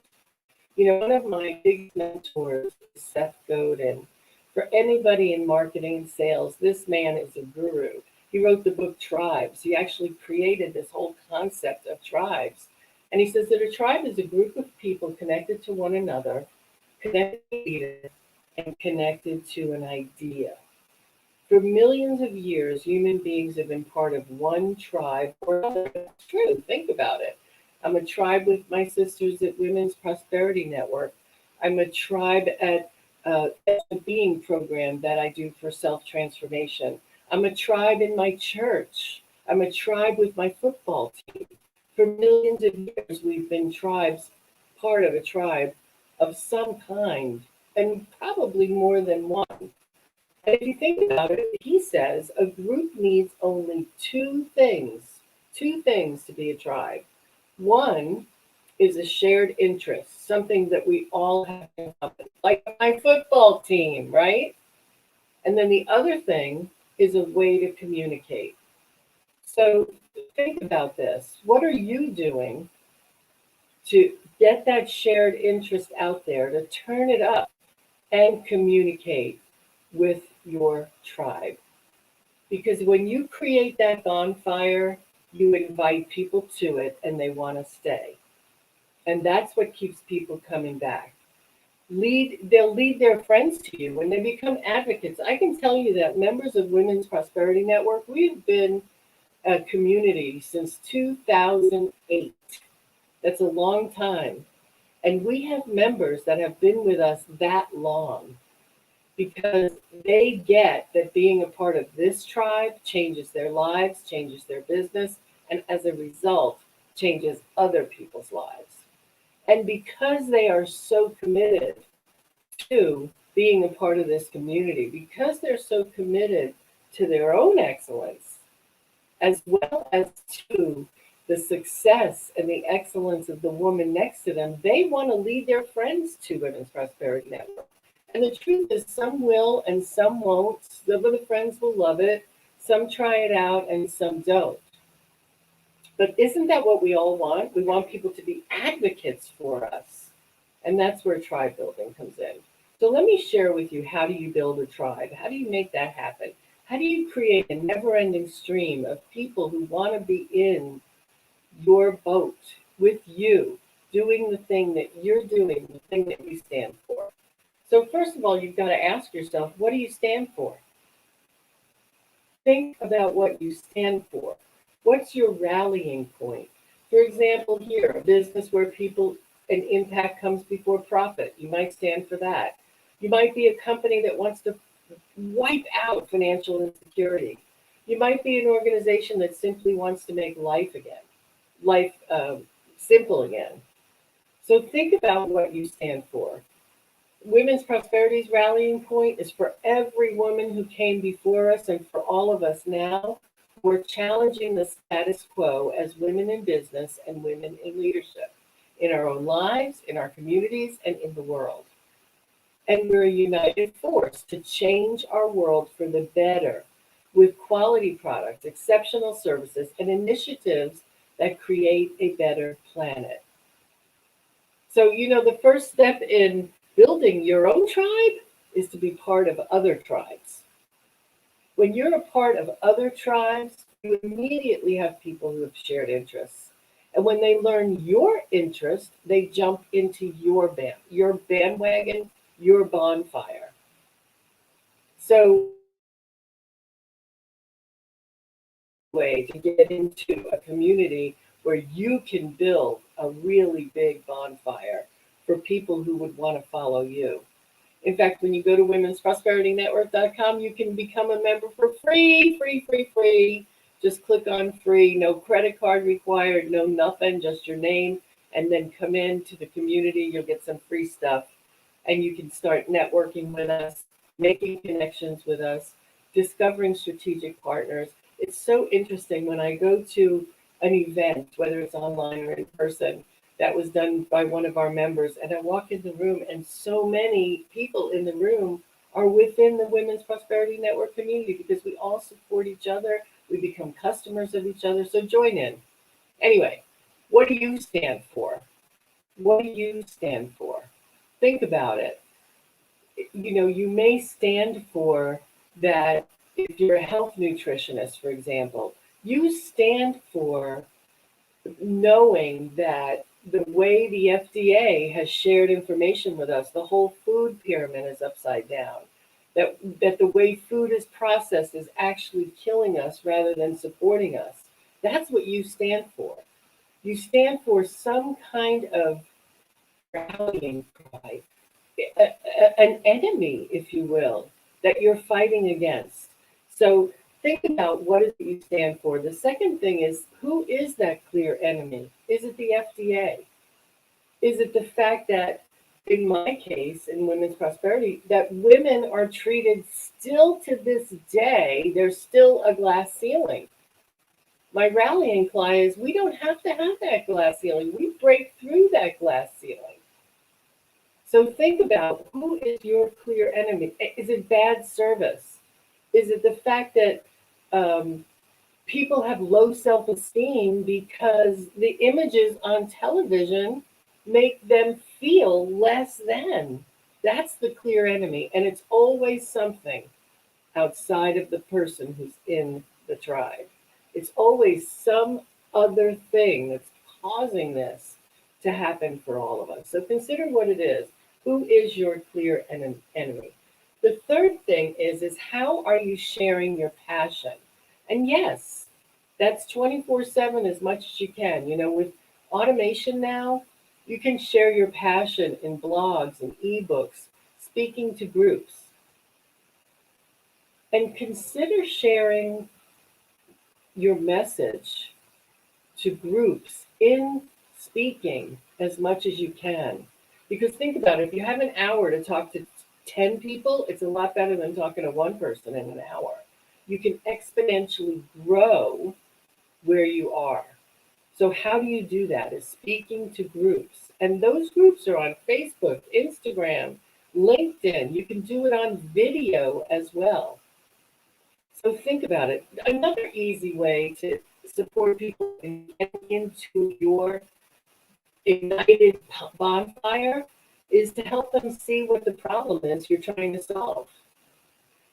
You know, one of my big mentors is Seth Godin. For anybody in marketing and sales, this man is a guru. He wrote the book Tribes. He actually created this whole concept of tribes. And he says that a tribe is a group of people connected to one another, connected to a leader, and connected to an idea. For millions of years, human beings have been part of one tribe or another. That's true. Think about it. I'm a tribe with my sisters at Women's Prosperity Network. I'm a tribe at the Being program that I do for self-transformation. I'm a tribe in my church. I'm a tribe with my football team. For millions of years, we've been tribes, part of a tribe of some kind, and probably more than one. And if you think about it, he says a group needs only two things to be a tribe. One is a shared interest, something that we all have in common, like my football team, right? And then the other thing is a way to communicate. So think about this. What are you doing to get that shared interest out there, to turn it up and communicate with your tribe? Because when you create that bonfire, you invite people to it and they want to stay. And that's what keeps people coming back. They'll lead their friends to you when they become advocates. I can tell you that members of Women's Prosperity Network, we've been a community since 2008. That's a long time. And we have members that have been with us that long because they get that being a part of this tribe changes their lives, changes their business, and as a result, changes other people's lives. And because they are so committed to being a part of this community, because they're so committed to their own excellence, as well as to the success and the excellence of the woman next to them, they want to lead their friends to Women's Prosperity Network. And the truth is, some will and some won't. Some of the friends will love it, some try it out, and some don't. But isn't that what we all want? We want people to be advocates for us. And that's where tribe building comes in. So let me share with you, how do you build a tribe? How do you make that happen? How do you create a never-ending stream of people who want to be in your boat with you, doing the thing that you're doing, the thing that you stand for? So first of all, you've got to ask yourself, what do you stand for? Think about what you stand for. What's your rallying point? For example, here, a business where people and impact comes before profit. You might stand for that. You might be a company that wants to wipe out financial insecurity. You might be an organization that simply wants to make life simple again. So think about what you stand for. Women's Prosperity's rallying point is for every woman who came before us and for all of us now. We're challenging the status quo as women in business and women in leadership, in our own lives, in our communities, and in the world. And we're a united force to change our world for the better. with quality products, exceptional services, and initiatives that create a better planet. So, the first step in building your own tribe is to be part of other tribes. When you're a part of other tribes, you immediately have people who have shared interests. And when they learn your interest, they jump into your bandwagon, your bonfire. So, way to get into a community where you can build a really big bonfire for people who would want to follow you. In fact, when you go to womensprosperityNetwork.com, you can become a member for free, free, free, free. Just click on free, no credit card required, no nothing, just your name, and then come into the community. You'll get some free stuff, and you can start networking with us, making connections with us, discovering strategic partners. It's so interesting when I go to an event, whether it's online or in person, that was done by one of our members, and I walk in the room, and so many people in the room are within the Women's Prosperity Network community because we all support each other. We become customers of each other. So join in. Anyway, what do you stand for? What do you stand for? Think about it. You may stand for that if you're a health nutritionist, for example, you stand for knowing that the way the FDA has shared information with us, the whole food pyramid is upside down. That the way food is processed is actually killing us rather than supporting us. That's what you stand for. You stand for some kind of rallying cry, an enemy, if you will, that you're fighting against. So think about what is it you stand for. The second thing is, who is that clear enemy? Is it the FDA? Is it the fact that, in my case, in women's prosperity, that women are treated still to this day, there's still a glass ceiling. My rallying cry is we don't have to have that glass ceiling. We break through that glass ceiling. So think about, who is your clear enemy? Is it bad service? Is it the fact that people have low self-esteem because the images on television make them feel less than? That's the clear enemy. And it's always something outside of the person who's in the tribe. It's always some other thing that's causing this to happen for all of us. So consider what it is. Who is your clear enemy? The third thing is how are you sharing your passion? And yes, that's 24/7 as much as you can. With automation now, you can share your passion in blogs and ebooks, speaking to groups. And consider sharing your message to groups in speaking as much as you can. Because think about it, if you have an hour to talk to 10 people, it's a lot better than talking to one person in an hour. You can exponentially grow where you are. So how do you do that? Is speaking to groups. And those groups are on Facebook, Instagram, LinkedIn. You can do it on video as well. So think about it. Another easy way to support people in getting into your ignited bonfire is to help them see what the problem is you're trying to solve.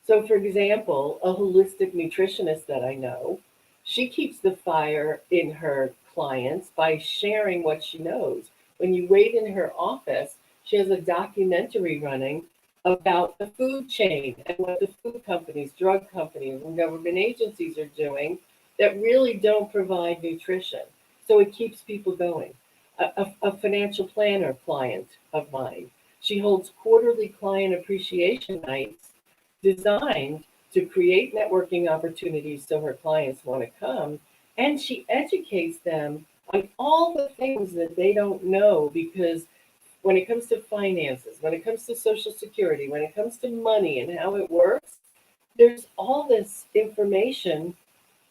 So, for example, a holistic nutritionist that I know, she keeps the fire in her clients by sharing what she knows. When you wait in her office, she has a documentary running about the food chain and what the food companies, drug companies, and government agencies are doing that really don't provide nutrition. So it keeps people going. A financial planner client of mine, she holds quarterly client appreciation nights designed to create networking opportunities so her clients want to come. And she educates them on all the things that they don't know, because when it comes to finances, when it comes to Social Security, when it comes to money and how it works, there's all this information,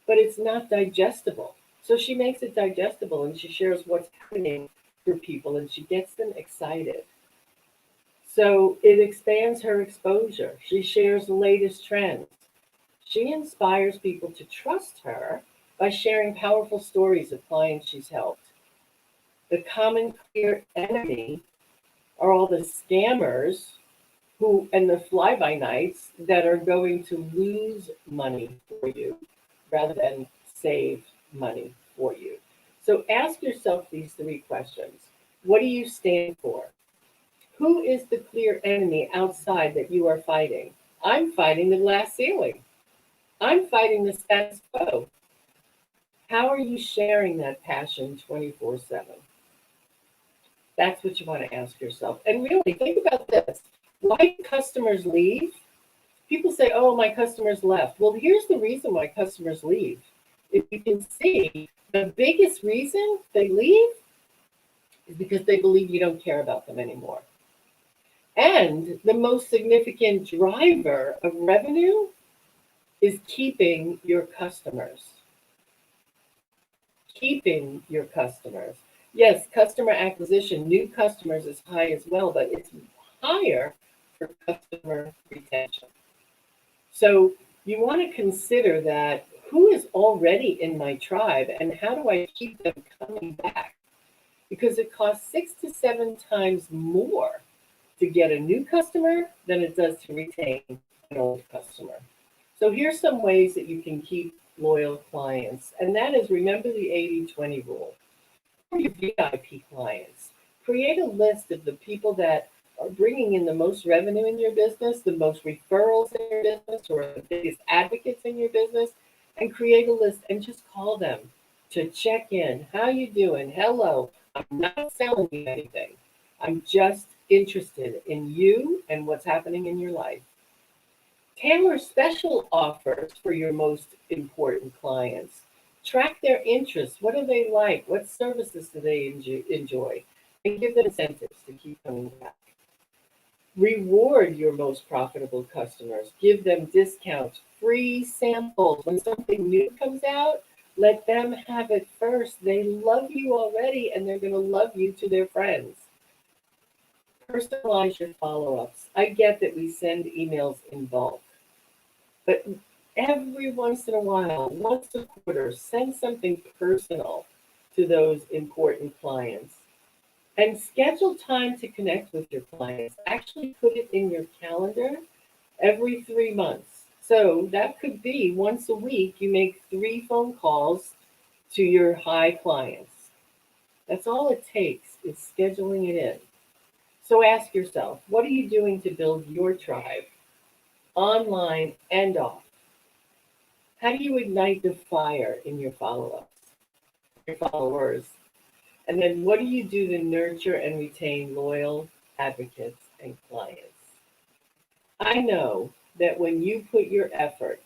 but it's not digestible. So she makes it digestible and she shares what's happening for people and she gets them excited. So it expands her exposure. She shares the latest trends. She inspires people to trust her by sharing powerful stories of clients she's helped. The common clear enemy are all the scammers who and the fly-by-nights that are going to lose money for you rather than save money for you. So ask yourself these three questions. What do you stand for? Who is the clear enemy outside that you are fighting? I'm fighting the glass ceiling. I'm fighting the status quo. How are you sharing that passion 24/7? That's what you want to ask yourself. And really think about this. Why do customers leave? People say, oh, my customers left. Well, here's the reason why customers leave. If you can see, the biggest reason they leave is because they believe you don't care about them anymore. And the most significant driver of revenue is keeping your customers. Keeping your customers. Yes, customer acquisition, new customers is high as well, but it's higher for customer retention. So you want to consider that who is already in my tribe and how do I keep them coming back? Because it costs 6 to 7 times more to get a new customer than it does to retain an old customer. So here's some ways that you can keep loyal clients. And that is, remember the 80-20 rule. For your VIP clients, create a list of the people that are bringing in the most revenue in your business, the most referrals in your business, or the biggest advocates in your business, and create a list and just call them to check in. How you doing? Hello. I'm not selling you anything. I'm just interested in you and what's happening in your life. Tailor special offers for your most important clients. Track their interests. What do they like? What services do they enjoy? And give them incentives to keep coming back. Reward your most profitable customers. Give them discounts, free samples. When something new comes out, let them have it first. They love you already, and they're going to love you to their friends. Personalize your follow-ups. I get that we send emails in bulk, but every once in a while, once a quarter, send something personal to those important clients. And schedule time to connect with your clients. Actually put it in your calendar every 3 months. So that could be once a week, you make 3 phone calls to your high clients. That's all it takes is scheduling it in. So ask yourself, what are you doing to build your tribe, online and off? How do you ignite the fire in your follow-ups, your followers? And then what do you do to nurture and retain loyal advocates and clients? I know that when you put your effort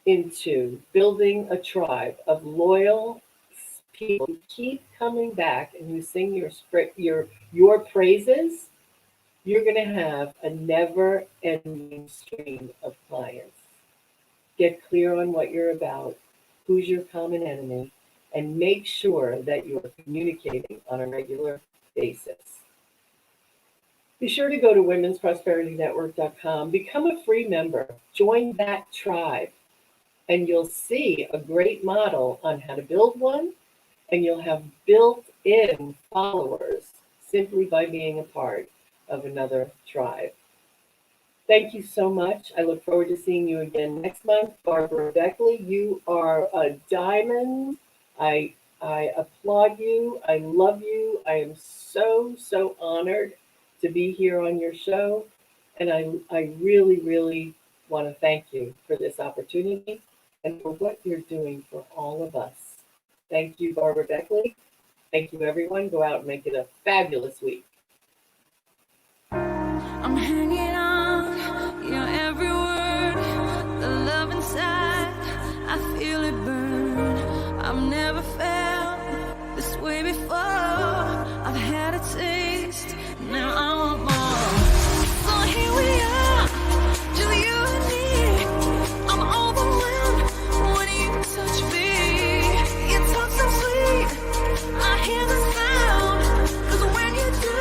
into building a tribe of loyal people who keep coming back and who sing your praises, you're going to have a never-ending stream of clients. Get clear on what you're about, who's your common enemy, and make sure that you are communicating on a regular basis. Be sure to go to womensprosperitynetwork.com, become a free member, join that tribe, and you'll see a great model on how to build one, and you'll have built-in followers simply by being a part of another tribe. Thank you so much. I look forward to seeing you again next month. Barbara Beckley, you are a diamond. I applaud you. I love you. I am so, so honored to be here on your show. And I really, really want to thank you for this opportunity and for what you're doing for all of us. Thank you, Barbara Beckley. Thank you, everyone. Go out and make it a fabulous week. I'm hanging on your every word, the love inside, I feel it burn. I've never felt this way before. I've had a taste, now I want more. So here we are, just you and me. I'm overwhelmed when you touch me. You talk so sweet, I hear the sound, 'cause when you do,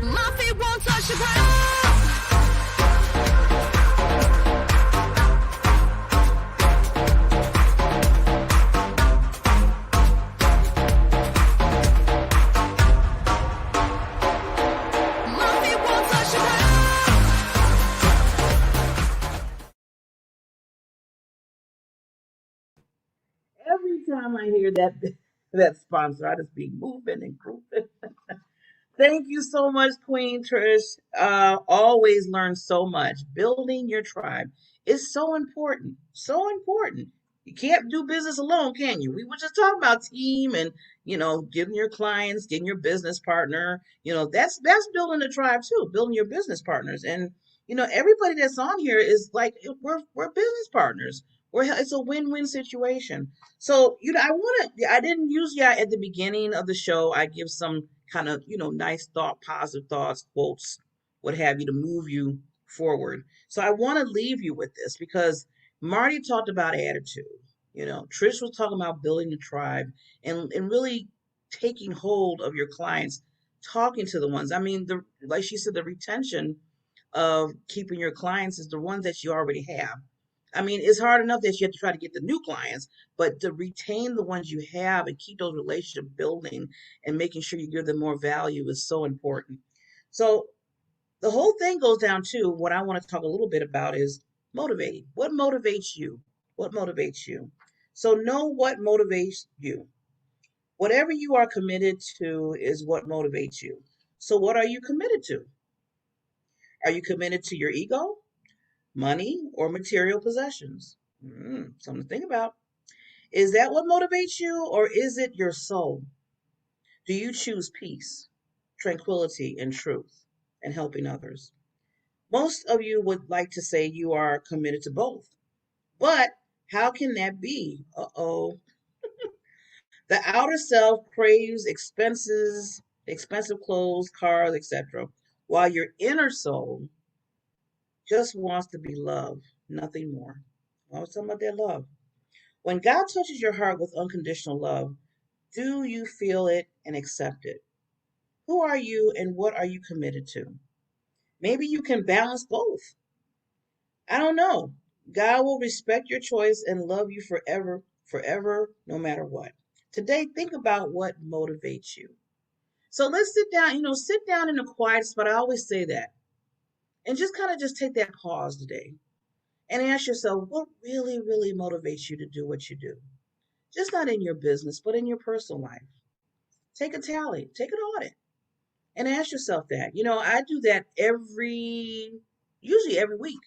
my feet won't touch the ground. Every time I hear that sponsor, I just be moving and grooving. Thank you so much, Queen Trish. Always learn so much. Building your tribe is so important. So important. You can't do business alone, can you? We were just talking about team and getting your clients, getting your business partner. That's building a tribe too. Building your business partners, and everybody that's on here is like we're business partners. It's a win-win situation. So I didn't use at the beginning of the show. I give some kind of nice positive thoughts, quotes, what have you, to move you forward. So I want to leave you with this because Marty talked about attitude. Trish was talking about building the tribe and really taking hold of your clients, talking to the ones. I mean, like she said, the retention of keeping your clients is the ones that you already have. I mean, it's hard enough that you have to try to get the new clients, but to retain the ones you have and keep those relationships building and making sure you give them more value is so important. So the whole thing goes down to what I want to talk a little bit about is motivating. What motivates you? What motivates you? So know what motivates you. Whatever you are committed to is what motivates you. So what are you committed to? Are you committed to your ego, money, or material possessions? Something to think about. Is that what motivates you, or is it your soul? Do you choose peace, tranquility, and truth, and helping others? Most of you would like to say you are committed to both. But how can that be? Uh-oh. The outer self craves expensive clothes, cars, etc., while your inner soul just wants to be loved, nothing more. I was talking about that love. When God touches your heart with unconditional love, do you feel it and accept it? Who are you and what are you committed to? Maybe you can balance both. I don't know. God will respect your choice and love you forever, forever, no matter what. Today, think about what motivates you. So let's sit down in a quiet spot. I always say that. And just kind of just take that pause today and ask yourself what really, really motivates you to do what you do. Just not in your business, but in your personal life. Take a tally, take an audit, and ask yourself that. I do that usually every week,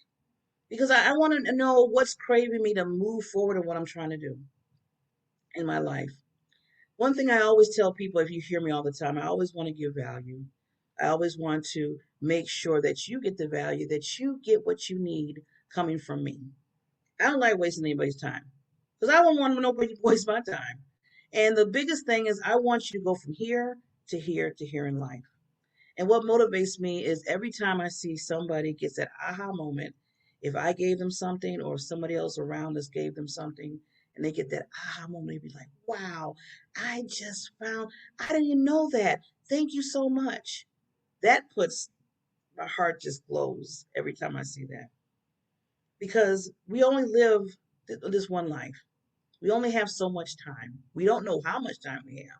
because I want to know what's craving me to move forward and what I'm trying to do in my life. One thing I always tell people, if you hear me all the time, I always want to give value. I always want to make sure that you get the value, that you get what you need coming from me. I don't like wasting anybody's time because I don't want nobody to waste my time. And the biggest thing is I want you to go from here to here to here in life. And what motivates me is every time I see somebody gets that aha moment, if I gave them something or somebody else around us gave them something and they get that aha moment, they be like, wow, I didn't even know that. Thank you so much. That puts my heart just glows every time I see that. Because we only live this one life. We only have so much time. We don't know how much time we have.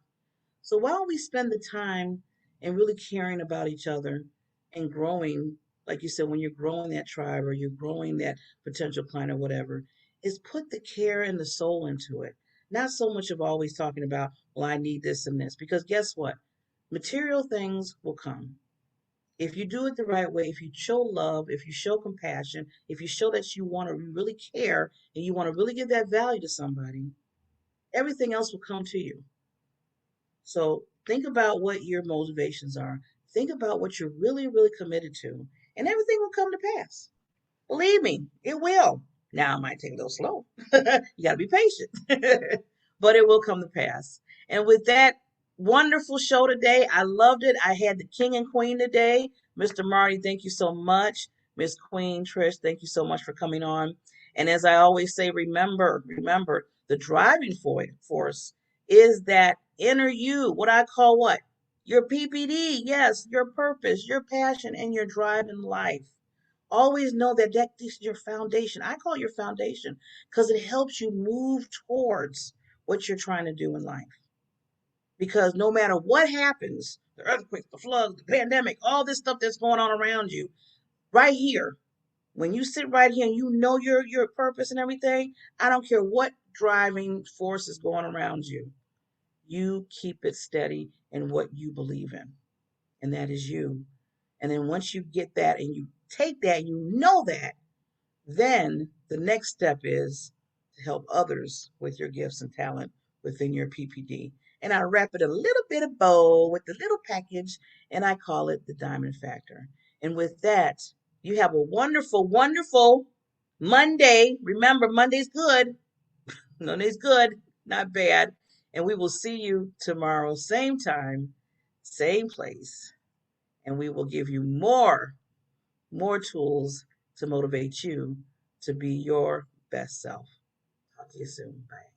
So why don't we spend the time and really caring about each other and growing, like you said, when you're growing that tribe or you're growing that potential client or whatever, is put the care and the soul into it. Not so much of always talking about, well, I need this and this. Because guess what? Material things will come. If you do it the right way, if you show love, if you show compassion, if you show that you want to really care and you want to really give that value to somebody, everything else will come to you. So think about what your motivations are. Think about what you're really, really committed to, and everything will come to pass. Believe me, it will. Now, it might take a little slow. You got to be patient, but it will come to pass. And with that wonderful show today, I loved it. I had the king and queen today. Mr. Marty, thank you so much. Miss Queen Trish, thank you so much for coming on. And as I always say, remember, the driving force is that inner you, what I call what? Your PPD, yes, your purpose, your passion, and your drive in life. Always know that this is your foundation. I call it your foundation because it helps you move towards what you're trying to do in life. Because no matter what happens, the earthquakes, the floods, the pandemic, all this stuff that's going on around you, right here, when you sit right here and you know your purpose and everything, I don't care what driving forces going around you. You keep it steady in what you believe in, and that is you. And then once you get that and you take that, you know that, then the next step is to help others with your gifts and talent within your PPD. And I wrap it a little bit of bow with the little package, and I call it the Diamond Factor. And with that, you have a wonderful, wonderful Monday. Remember, Monday's good. Monday's good, not bad. And we will see you tomorrow, same time, same place. And we will give you more tools to motivate you to be your best self. Talk to you soon. Bye.